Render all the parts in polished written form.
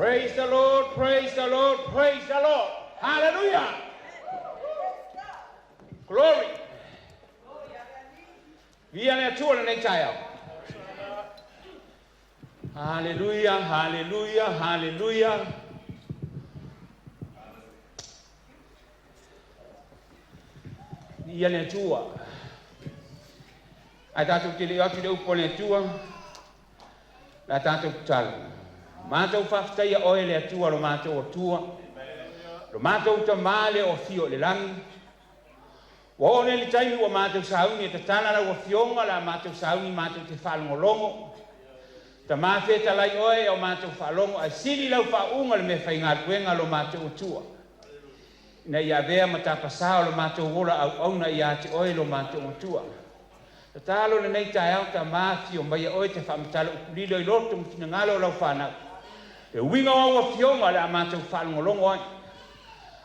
Praise the Lord, praise the Lord, praise the Lord. Hallelujah. Glory. Vi er naturen ikke tager. Halleluja, halleluja, halleluja. Vi er natur. At der er til det op på natur. Der er tal. Mato fafta ya oile atua lo mato otua. Lo mato tamale o fio le lang. Wa one le taimi wa mato sauni te tana la wa fionga la mato sauni mato te falongolongo. Ta mafe ta lai oe o mato falongo a sili lau fa unga le me fainga kuenga lo mato otua. Na ia vea mata pasao lo mato wola au ona ia te oe lo mato otua. Ta talo le nei tai au ta mafi o mai oe te famatalo ukulilo i loto mtina ngalo lau whanau. E winga wa fionga le mato falongolongo ai.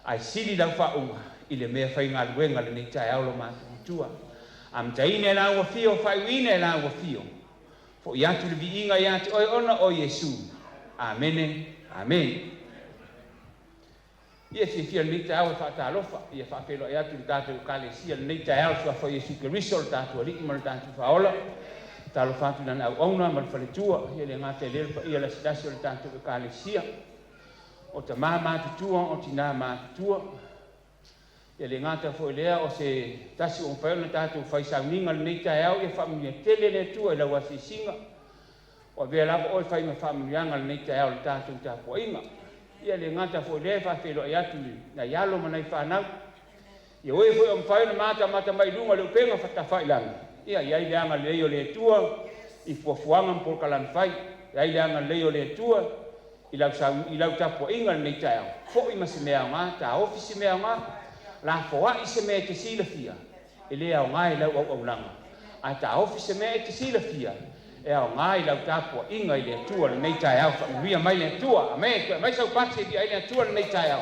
Ai sili lau fa unga. I le mea whainga luenga le nei tai au lo mato otua. Am taine la wa fio whaiwine la wa fio. Fo iatu le viinga iatu oe ona o Yesu. Amen. Amen. Ia fia le nei tai au e whaatalofa. Ia whaapelo iatu le tātou kalesia le nei tai au sua fo Yesu Keriso le tātou aliki ma le tātou whaola. Talo fatu nana au auna ma le whaletua. Ia le ngate lele pa ia la sidasi o le tātou kalesia. O ta maa mātutua, o tina mātutua. Ia le ngata fo lea o se tasi o whaona tātou whai Sauniga le nei tai au. Ia whamia tele le tua i lau ase singa. O vea lapa oi whai ma whamilianga le nei tai au le tātou tāpua inga. Ia le ngata fo lea whawhelo i atu na ialo manai whanau. Ia oe fo o mwhaona mata mai lunga le upenga whatawhai langa. Ia iai leanga leo le tua i fuafuanga mpolka lan whai. Iai leanga leo le tua i lau tapua inga le nei tai au. Fo ima se mea ngā, ta ofi se mea ngā. La foa i se mea te sila fia. E le au ngā i lau au langa. A ta ofi se mea te sila fia. E au ngā i lau tapua inga i le tua le nei tai au. Whamuia mai le tua. Amen. Mai sau pati i le tua le nei tai au.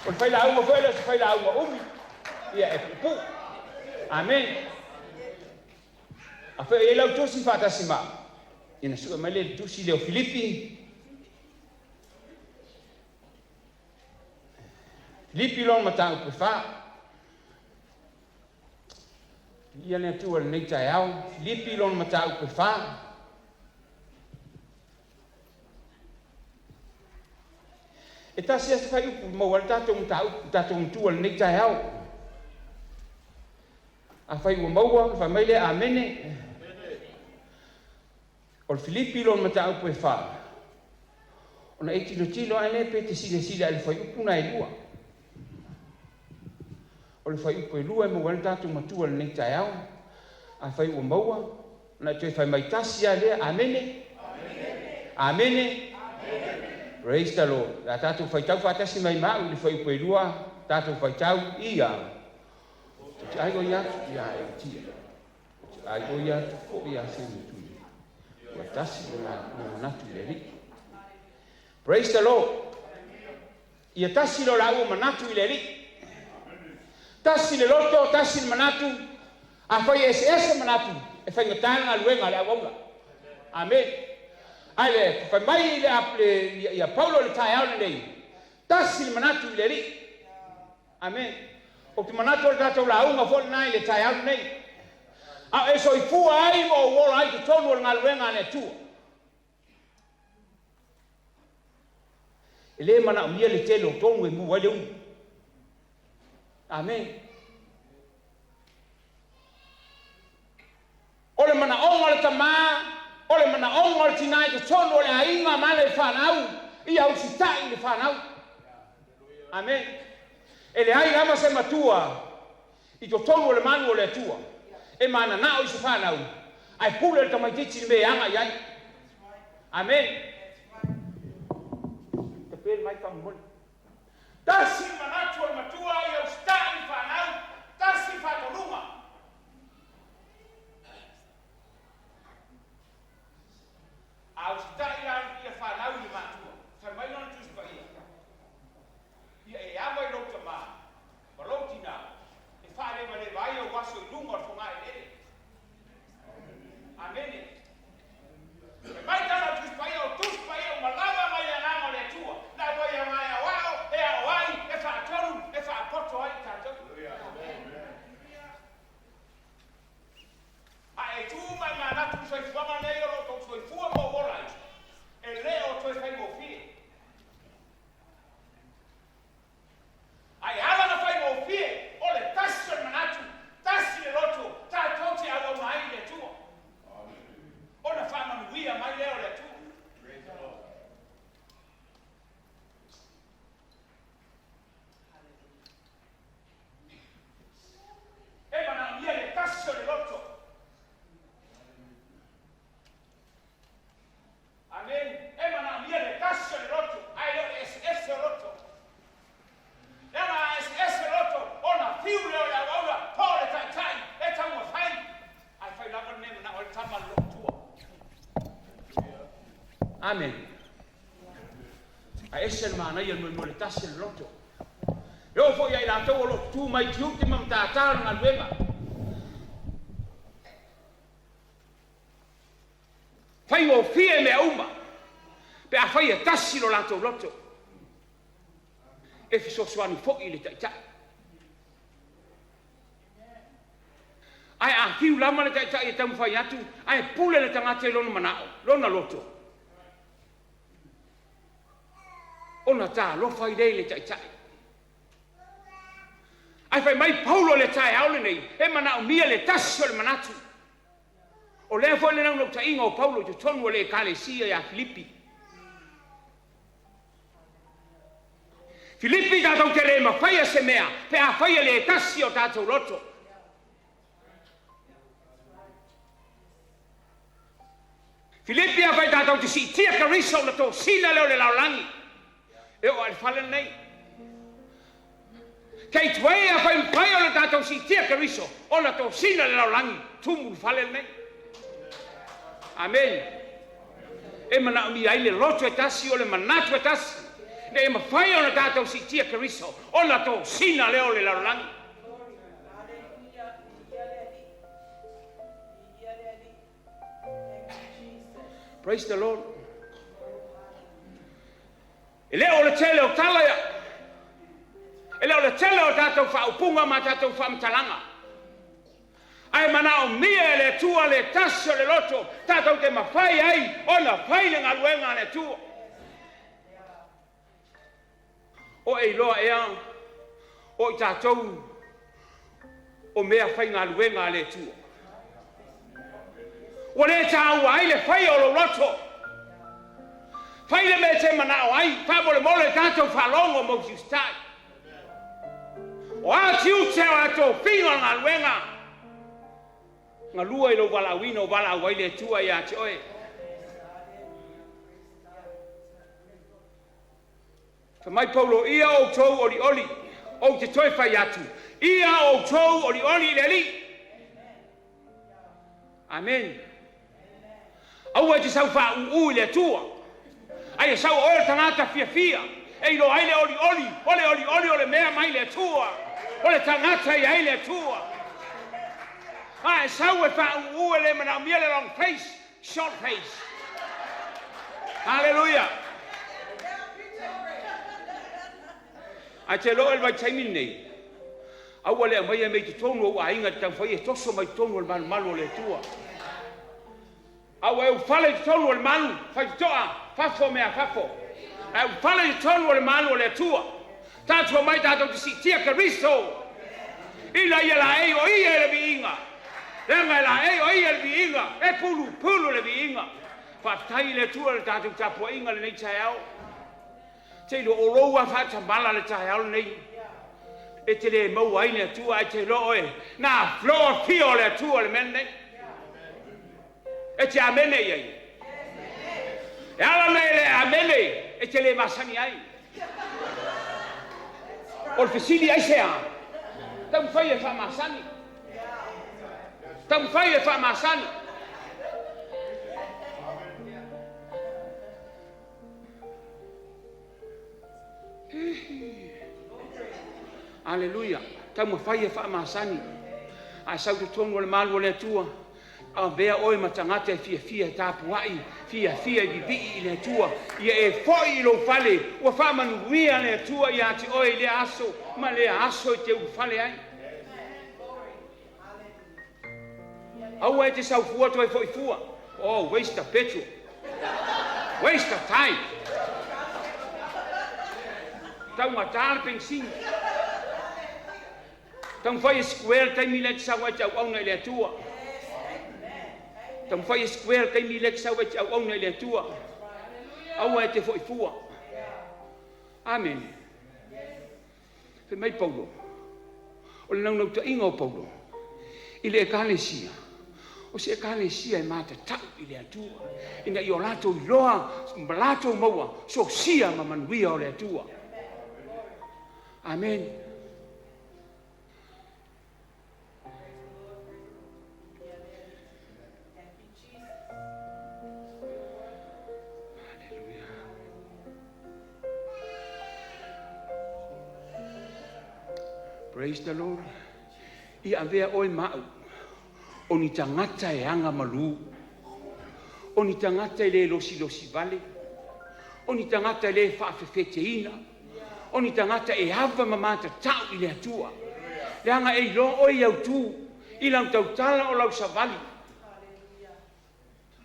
O le whaila aunga whaila se whaila aunga umi. Ia e pupu. Amen. A whai e lau tusi whatasi maa. Ina sua mai le tusi leo Filipi. Filipi lon mata upu fa. Ia le tua le nei tai au. Filipi lon mata upu fa. E tasi asa whai upu maua le tatou mtua le nei tai au. A whai ua maua, whai mai le amene. O le Filipi lon mata upu fa. O na e tilo ane pe te sile ale whai upu na e lua. O le whai upo e lua e maua le tātou matua le nei tai au. A whai ua maua. Na toi whai mai tasi a lea. Amene. Amene. Praise the Lord. La tātou whai tau whatasi mai mau le whai upo e lua. Tātou whai tau ia. Te aigo ia. Ia e tia. Te aigo ia. Fo ia se me tui. Ua tasi o natu le ri. Praise the Lord. Ia tasi lo la ua manatu i le ri. Tasi le loto, tasi le manatu. A whai ese manatu. E whai ngatana luenga le awaunga. Amen. Ai le, whai mai le ia Paulo le tai au le nei. Tasi le manatu le ri. Amen. O te manatu le tatou la unga fol nai le tai au le nei. A e so i fua ai mo wola ai te tonu le ngaluenga le tua. E le mana umia le telo tonu e mua le unga. Amen. Ole mana onga le tama, ole mana onga le tinai te tonu le ainga ma le whanau, ia au sitai le whanau. Amen. E le ai lama se matua, i to tonu le manu le tua, e mana nao i se whanau, ai pule le tamaititi le me anga iai. Amen. Te pere mai whamuli. Tasi manatu al matua i au stani whanau, tasi whatorunga. Au stani ia whanau i matua, whai mai nona tusi pa ia. Ia e awa i rota maa, maroti nā, e whaare ma le vai o waso i lunga o whangai lere. Amen. E mai tana tusi pa ia o malaga mai ia mai leo le tu. E mana ia le tasi o le loto. Amen. E mana ia le tasi o le loto. Ai lo es o loto. E mana es o loto. Ona fiu leo le aula. Pole tai. E tamu fai. Ai fai lava nemu na o le tama lotua. Amen. A ese mana ia mo le tasi o le loto. Eu fui aí lá, tô lo tu mai tiu te mam ta ta na luenga. Fai o fie me uma. Pe a fai e tasi lo lato loto. E fi so swani fo ile ta. Ai a fiu lama le ta e tam fai atu, ai pule le tanga te lona manao, lona loto. Ona ta lo fai dei le ta. Ai fai mai Paulo le tae aule nei, e mana o mia le tasi o le manatu. O lea foi le nang nokta inga o Paulo te tonu o le kalesia ya Filipi. Filipi tātou te le mawhaia se mea, pe a whaia le tasi o tātou loto. Filipi a whai tātou te si tia kariso na tō sina leo le laulangi. E o alfale nei. Kei tuea a whai mpai o le tātou si tia kariso, o na tō sina le laulangi, tumu fale nei. Amen. E mana mi ai le loto e tasi o le manatu e tasi. Ne e mawhai o na tātou si tia kariso, o na tō sina leo le laulangi. Praise the Lord. E leo le tele o talaya. E leo le tele o tātou whaupunga ma tātou whamtalanga. Ai mana o mia le tua le tasi o le loto, tātou te mawhai ai, o na whai le ngaluenga le tua. O e loa ea, o i tātou, o mea whai ngaluenga le tua. O le tāu ai le whai o lo loto. Whai le me te manao ai, whamole mole tātou whalongo mo justai. O a tiu te o ato whinga ngā luenga. Ngā lua i lo wala wino wala wai le tua i a te oe. Ka mai Paulo ia o tau oli oli, o te toi whai atu. Ia o tau oli oli le li. Amen. Au e te sau wha uu le tua. Ai e sau oe tangata fia fia. E ilo ai le oli oli, o le mea mai le tua. O le tangata i ai le tua. Ai sau e wha uu le mana mia le long face, short face. Hallelujah. Ai te loe vai taimin nei. Au le mai e mei te tonu o a inga tau whai e toso mai tonu o le malu le tua. Au e ufale te tonu o le malu, whai toa, fafo mea fafo. E ufale te tonu o le malu o le tua. Tātua mai tātou te si tia kariso. Ila ia la e o ia le vi inga. Renga la e o ia le vi inga. E pulu le vi inga. Whaftai le tua le tātou tapua inga le nei tae au. Te ilo oroua whata mala le tae au nei. E te le mau ai le tua e te loe. Nā floa pio le tua le mene nei. E te amene iei. E ala nei le amene, e te le masani ai. O le fesili ai sea. Tau whai e whamasani. Tau whai e whamasani. Aleluia. Tau whai e whamasani. Ai sau te tonu o le malu o le tua. A bea oe matangata e fia tāpuai, fia i bibi i le tua. Ia e foi i lo fale, ua whamanuia le tua i ati oe le aso, ma le aso i te u fale ai. Au e te sau fua toi foi fua. Oh, waste of petrol. Waste of time. Tau matala pensin. Tau whai e square taimi le te sau ai tau auna i le tua. Tam fai square kai mi lek sa wet au ona le tua. Au e te foi fua. Amen. Fe mai Paulo. O le nau ta ingo Paulo. Ile ekalesia. O se ekalesia e mata tau ile atua. Ina i o lato i loa, malato maua, so sia ma manuia o le atua. Amen. Praise the Lord. I avea oi mau. O ni tangata e anga malu. O ni tangata e le losi vale. O ni tangata e le whaafefeteina. O ni tangata e hava mamata tau i le atua. Le anga e lo oi au tu. I lau tautala o lau savali.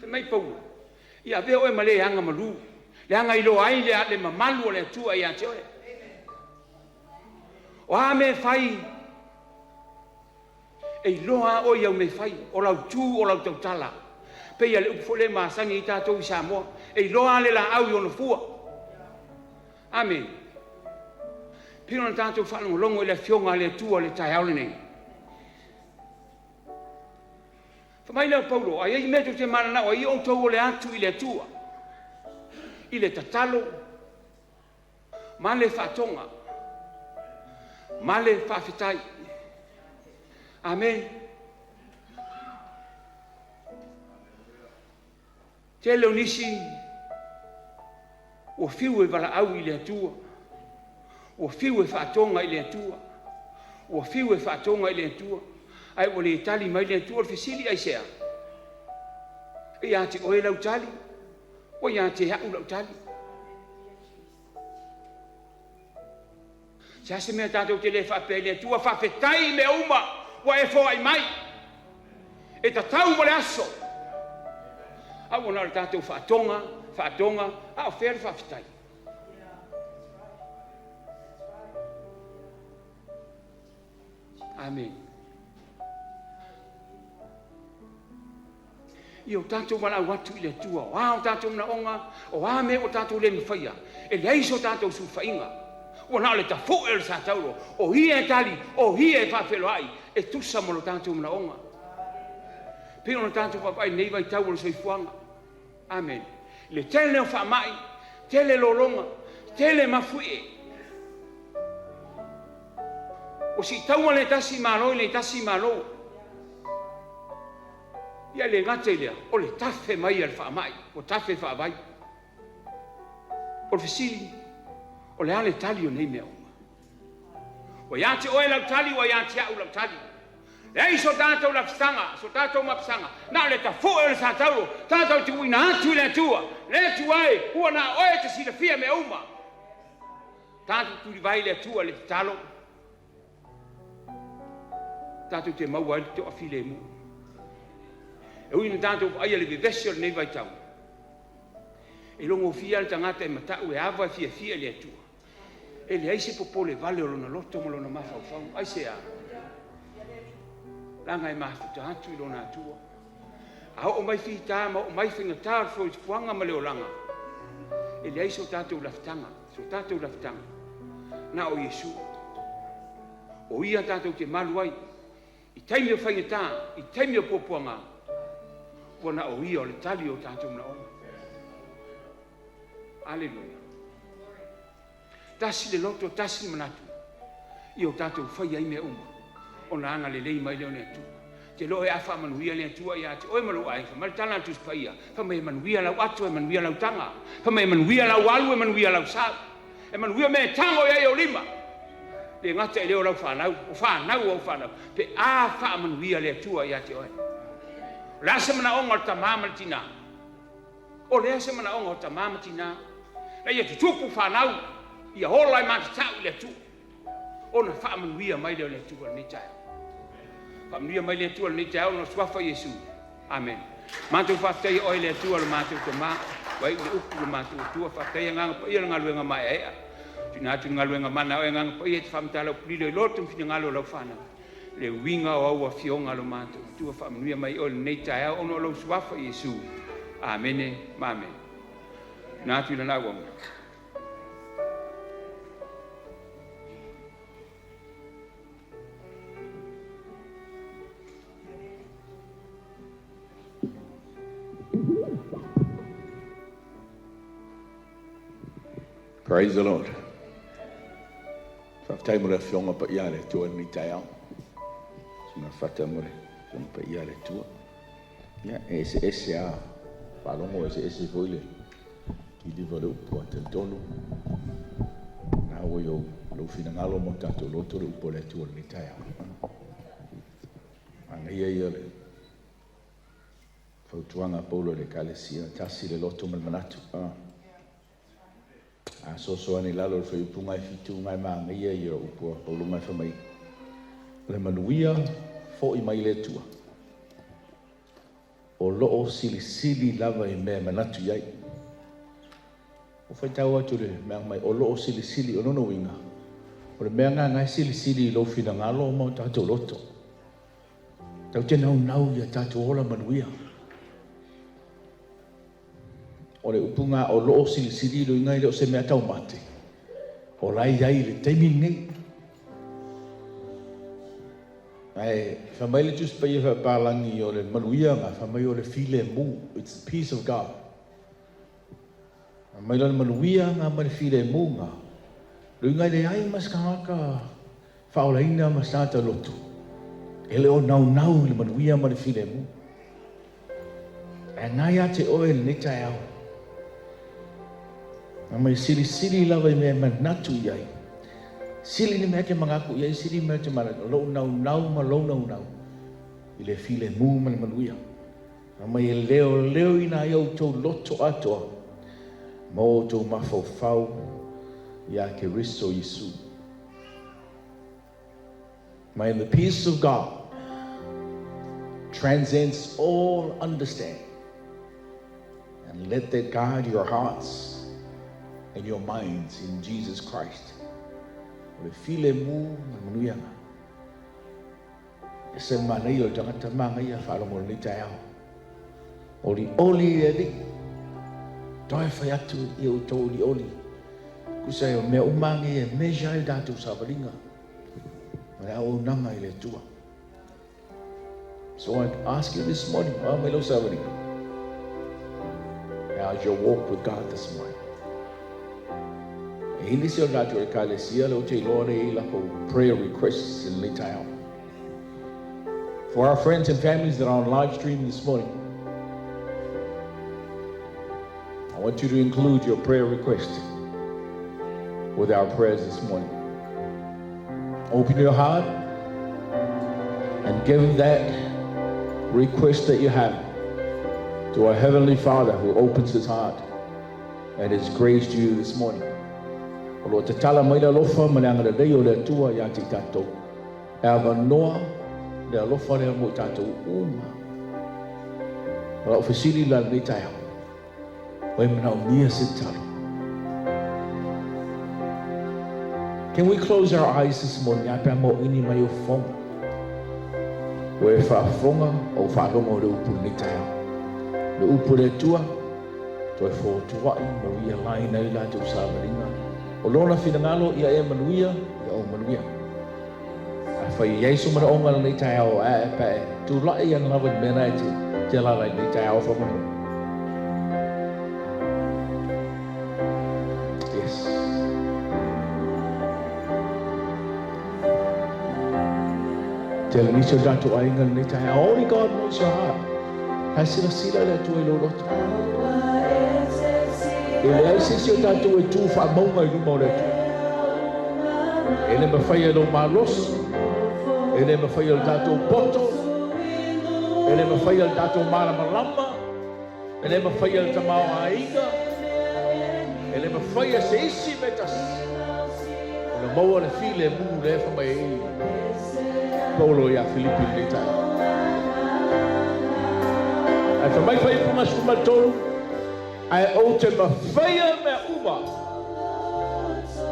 Te mai Paulo. I avea oi ma le anga malu. Le anga i lo ai le mamalu o le atua i ate oe. O a me fai e loa o iau me fai o lau tu o lau tautala pe ia le upole masangi i tātou i Samoa e loa le la au i ono fua. Amen. Pino na tātou whanongolongo i le fionga le tua le tai aule nei. Whamai leo Paulo, a iei meto te manana o i o tau o le atu i le tua i le tatalo ma le whatonga male whawhitai. Amen. Te leo nisi o fiu e wala au i le atua. O fiu e whaatonga i le atua. O fiu e whaatonga i le atua. Ai o le tali mai le atua o fisili ai sea. E ati oe lau tali. O i ati hau lau tali. Sa se mea tātou te le whapele tua whawhetai me uma wa e fo ai mai. E ta tau mo le aso. Au ona le tātou whaatonga, a o where whawhetai. Amen. I o tātou wana watu i le tua, o a o tātou na onga, o a me o tātou le mwhaia. E le aiso tātou su whainga. O na le tafu el sa tauro o hie tali o hie fa felo ai e tusa mo lo tanto una onga pe no tanto papai nei vai tau so ifuanga. Amen. Le tele o fa mai tele lolonga tele mafui o si tau le tasi malo ia le ngate le o le tafe mai al fa mai o tafe fa vai o fisili o le ale tali o nei mea uma. O iate oe lau tali, o iate au lau tali. Le ai so tātou la pistanga, so tātou mapistanga. Nā le ta fua le sa tauro, tātou te uina atu le atua. Le atua e, hua nā oe te sila fia mea uma. Tātou turi vai le atua le talo. Tātou te maua le te afile mu. E uina tātou aia le vevesio le nei vai tau. E longo fia le tangata e matau e ava fia le atua. E le aise popole vale o lona loto mo lona mawhau. Ai se a. Langa e mafuta atu I lona atua. A o mai whita ma o mai whinga tār fo I puanga ma leo langa. E le aise o tātou laftanga. So tātou laftanga. Na o Yesu. O ia tātou te malu ai. I taimi o whainga tā. I taimi o popuanga. Wana o ia o le tali o tātou na ona. Aleluia. Tasi le loto, tasi le manatu. I o tātou whai ai mea uma. O na anga le lei mai leo ne atu. Te loe a wha manuia le atua I ate. Oe malu ai, wha maritana atu spaia. Wha mai manuia lau atu, e manuia lau tanga. Wha mai manuia lau alu, e manuia lau sao. E manuia me tango ia o lima. Le ngata e leo lau whanau, o whanau o whanau. Pe a wha manuia le atua I ate oe. Lasa mana onga o ta mama tina. O lea se mana onga o ta mama tina. Na ia te tupu whanau. Ia hola I mata tau le tu. Ona whaamanuia mai leo le tu al ni tai. Whaamanuia mai le tu al ni tai ona swafa Yesu. Amen. Mātou whaftai oi le tu al mātou te mā. Wai le upu le mātou tua whaftai nganga pa ia ngaluenga mai ea. Tuna atu ngaluenga mana o nganga pa ia te whamtala o pulilo I lotu whina ngalo lau whanau. le winga o au a fionga lo mātou. Tua whaamanuia mai o le nei tae au ono lau suafa Iesu. Amene, mame. Nā tui lana wanga. Praise the Lord. Whaktai mo le whionga pa ia le tua ni tai au. Suna whata mo le whionga pa ia le tua. Ia ese a whalongo ese foile. Ki liwa le upo a te tonu. Nā oi o lau whina ngalo mo tato loto le upo le tua ni tai au. Anga ia le whautuanga paulo le kalesia. Tasi le loto malmanatu. A so ani lalo le whaipunga fitu ngai maanga ia o upua paulo mai whamai. Le manuia fo I mai le tua. O loo sili lava I mea manatu iai. O whaitau atu le mea mai o loo sili o nono winga. O le mea ngā ngai sili lo whina ngalo o mau tātou loto. Tau te nau ia tātou ola manuia. O le upunga o loo sili lo ingai leo se mea tau mate. O lai iai le teimi nei. Ai, whamai le tus pai e whapalangi o le manuia ngā, whamai o le file mu. It's the peace of God. Whamai le manuia ngā ma le file mu ngā. Lo ingai le ai mas kāka whaolaina mas tāta lotu. E leo nau le manuia ma le file mu. E ngai a te oe le netai au. Mai sili lava I mea manatu iai. Sili ni mea ke mangaku iai, sili mea te maratu. Lo nau ma lo nau. I le file mu man manuia. Mai e leo ina iau tau loto atoa. Mo tau mafau ia ke riso Yesu. Mai in the peace of God transcends all understanding. And let that guide your hearts and your minds in Jesus Christ. O le file mu manuia nga. E se manei o tangata mangai a whalongo ni tai au. O li oli e li. Toi whai atu I o tō li oli. Kusai o mea umangi e meja I dātou savaringa. Mai au nanga I le tua. So I ask you this morning, melo savaringa. How's your walk with God this morning? Hindi siya nato ekalesia lo te lore ila ko prayer requests in Litao. For our friends and families that are on live stream this morning, I want you to include your prayer request with our prayers this morning. Open your heart and give that request that you have to our Heavenly Father who opens his heart and has graced you this morning. O lo te tala mai la lofa ma le anga rei o le tua ia te tātou. E awa noa le alofa le mo tātou uma. O la ofisili la nei tai au. O e mana o nia se talo. Can we close our eyes this morning? A pia mo ini mai o fonga. O e whaafonga o whaalonga o le upu nei tai au. Le upu le tua, to e fōtuai Maria lai nei la te usamaringa. O lona whina ngalo ia e manuia, ia o manuia. A whai Yesu mana o ngana nei tai au a e pae. Tu lai ang lawan mena e te lalai nei tai au whamanu. Yes. Te laniso datu ai ngana nei tai au. Only God knows your heart. Hai sila le tu e lo roto. E le ai sisi o tātou e tū whamaunga I ruma o le tū. E le mawhaia lo malos. E le mawhaia lo tātou poto. E le mawhaia lo tātou malamalama. E le mawhaia lo tamau aiga. E le mawhaia se isi metas. O le maua le file mu le whamai e. Paulo ia Filipi le tai. Ai whamai whai punga sumatolu. Ai o te mawhaia mea uma.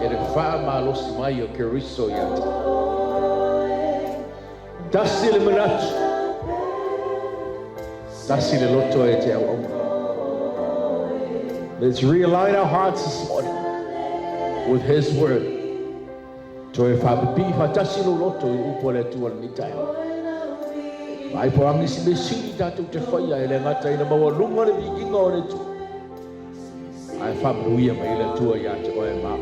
E le Fa'amalosi mai o ke riso iata. Tasi le manatu. Tasi le loto e te au. Let's realign our hearts this morning with His word. Toi whapipi whatasi lo loto I upo le tua ni tai. Ai po amni si mesili tatu te whaia e le ngata ina maua lunga le vikinga o le tu. Ai whaparuia mai le tua ia te oe maa.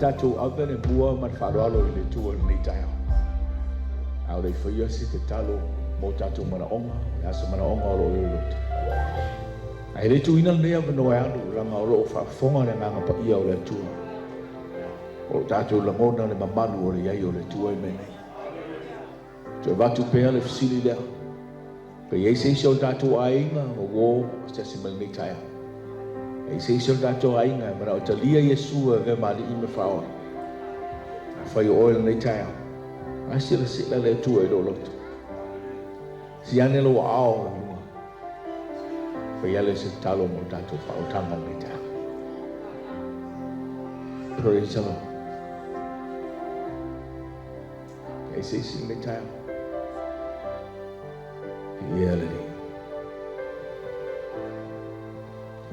Tatou ave ne bua man wharoalo I le tua ni tai au. Au rei whaia si te talo mo tatou mana onga, e asa mana onga o roi roto. Ai le tu ina lea vano e anu, ranga o roo whaafonga le nganga pa ia o le tua. O tatou langona le mamanu o le iai o le tua I menei. Tue watu pea le fisili lea. Pe iei seisi o tatou ainga o wō se se mani ni tai au. E se iso tatou ainga e mara o talia Yesu e ve mali I me whaoa. A whai o oil nei tai au. A sila sila le tua e do loto. Si ane lo ao la mua. Whai ale se talo mo tatou whao tanga nei tai au. Praise the Lord. E se isi nei tai au. I ele nei.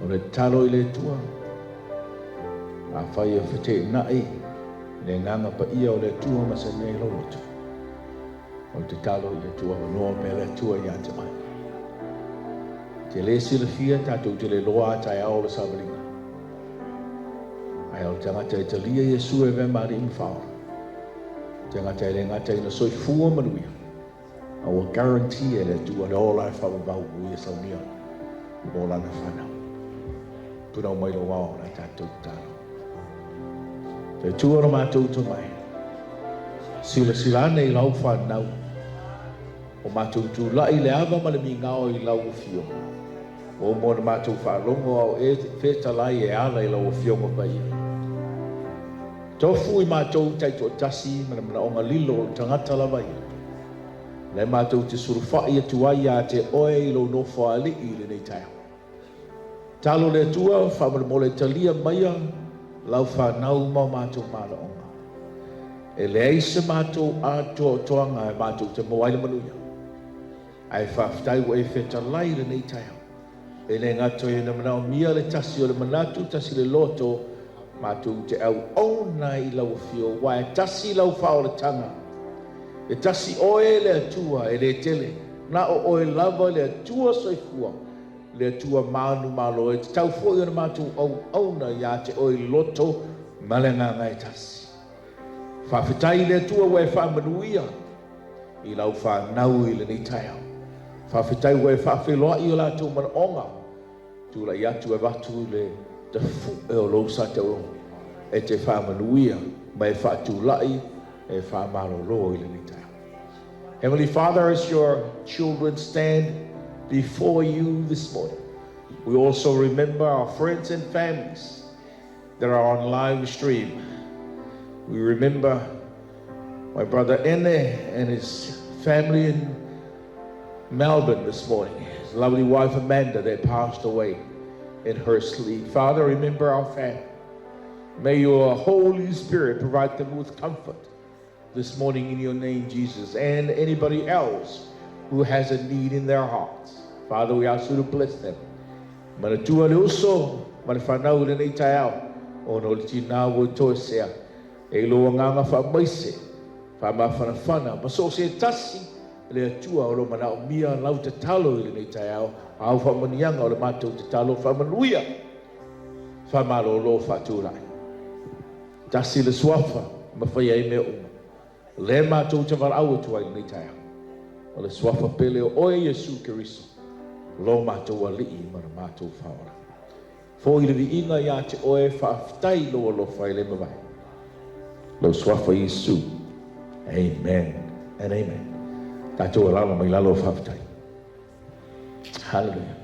O le talo I le tua. A whai e white nai. Le nganga pa ia o le tua masa nei loto. O te talo I le tua. Noa me le tua I ate mai. Te le sila fia tatou te le loa tai ao le sabalinga. Ai au tangata e talia Yesu e ve mari I mwhaora. Tangata e le ngata ina soi fua manuia. Au a guarantee e le tua le ola e whawabau ui e Sauniga. Ola na whanau. Puna o mai lo wao na tatou talo. Te tua no mātou to mai. Sila sila nei lau whanau. O mātou tu lai le ava ma le mi ngao I lau fio. O mo na mātou whaalongo au e wheta lai e ala I lau fio ma pai. Tofu I mātou taito tasi mana o ngā lilo o tangata lawai. Le mātou te surufai e tuai a te oe I lo no whaali I le nei taio. Talo le tua, whamare mo le talia maia, lau whanau ma mātou māla onga. E le eisa mātou atoa toanga e mātou te moaile manuia. Ai whawhtai wa e wheta lai le nei taio. E le ngato e na manao mia le tasi o le manatu, tasi le loto, mātou te au ona I lau fio, wa e tasi lau whao le tanga. E tasi oe le atua e le tele, na o oe lava le atua soifua. Le atua manu malo e te tau fwoi ona mātou au na ia te oi loto malenga ngai tasi. Whawhitai le atua wai whamanuia I lau whanau I le ni tai au. Whawhitai wai whawhiloa I o lātou mana onga. Tūla I atu e watu le te fu e o lousa te o. E te whamanuia mai whatūlai e whamalo lo I le ni tai au. Heavenly Father, as your children stand before you this morning, we also remember our friends and families that are on live stream. We remember my brother Ene and his family in Melbourne this morning. His lovely wife Amanda, they passed away in her sleep. Father, remember our family. May your Holy Spirit provide them with comfort this morning in your name, Jesus, and anybody else who has a need in their hearts. Father, we ask you to bless them. Manatua leuso, manfanau le nei taiao, ono le tina wo toesea, e lo nganga fa maise, fa mafana, maso se tasi, le atua o lo manao mia lau te talo le nei taiao, au fa manianga o le matou te talo fa manuia, fa malo lo fa tulai. Tasi le swafa, mawhai ai mea uma. Le mātou te warau atua i nei taia. O le swafa pele o oe Yesu Keriso. Lo mātou a lii mana mātou whaora. Fo i le vi inga ia te oe whaafitai lo lo whai le mawai. Lo swafa Yesu. Amen and amen. Tātou alama mai lalo whaafitai. Hallelujah.